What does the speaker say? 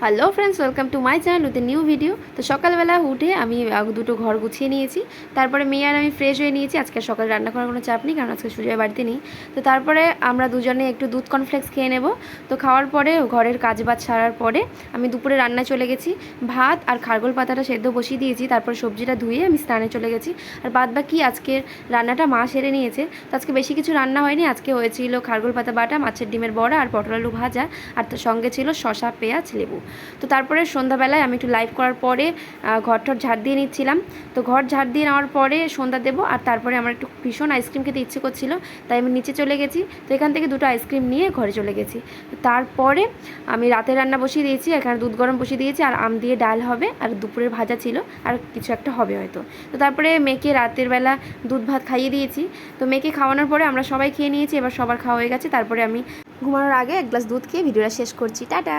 Hello friends, welcome to my channel with a new video. তো সকালবেলা উঠে আমি দুটো ঘর গুছিয়ে নিয়েছি, তারপরে মেয়ে আর আমি ফ্রেশ হয়ে নিয়েছি। আজকে সকালে রান্না করার কোনো চাপ নেই, কারণ আজকে সুজয় বাড়িতে নেই। তো তারপরে আমরা দুজনে একটু দুধ কর্নফ্লেক্স খেয়ে নেব। তো খাওয়ার পরে ঘরের কাজবাজ সারার পরে আমি দুপুরে রান্নায় চলে গেছি। ভাত আর খারগোল পাতাটা সেদ্ধ বসিয়ে দিয়েছি, তারপর সবজিটা ধুয়ে আমি স্নানে চলে গেছি। আর বাদ বাকি আজকের রান্নাটা মা সেরে নিয়েছে। তো আজকে বেশি কিছু রান্না হয়নি। আজকে হয়েছিল খারগোল পাতা বাটা, মাছের ডিমের বড়া আর পটল আলু ভাজা, আর তার সঙ্গে ছিল শসা, পেঁয়াজ, লেবু। তো তারপরে সন্ধ্যাবেলায় আমি একটু লাইভ করার পরে ঘরটর ঝাড় দিয়ে নিচ্ছিলাম। তো ঘর ঝাড় দিয়ে নেওয়ার পরে সন্ধ্যা দেবো, আর তারপরে আমার একটু ভীষণ আইসক্রিম খেতে ইচ্ছে করছিল, তাই আমি নিচে চলে গেছি। তো এখান থেকে দুটো আইসক্রিম নিয়ে ঘরে চলে গেছি। তারপরে আমি রাতের রান্না বসিয়ে দিয়েছি, এখানে দুধ গরম বসিয়ে দিয়েছি, আর আম দিয়ে ডাল হবে, আর দুপুরের ভাজা ছিল, আর কিছু একটা হবে হয়তো। তো তারপরে মেয়েকে রাতের বেলা দুধ ভাত খাইয়ে দিয়েছি। তো মেয়েকে খাওয়ানোর পরে আমরা সবাই খেয়ে নিয়েছি, এবার সবার খাওয়া হয়ে গেছে। তারপরে আমি ঘুমানোর আগে এক গ্লাস দুধ খেয়ে ভিডিওটা শেষ করছি। টাটা।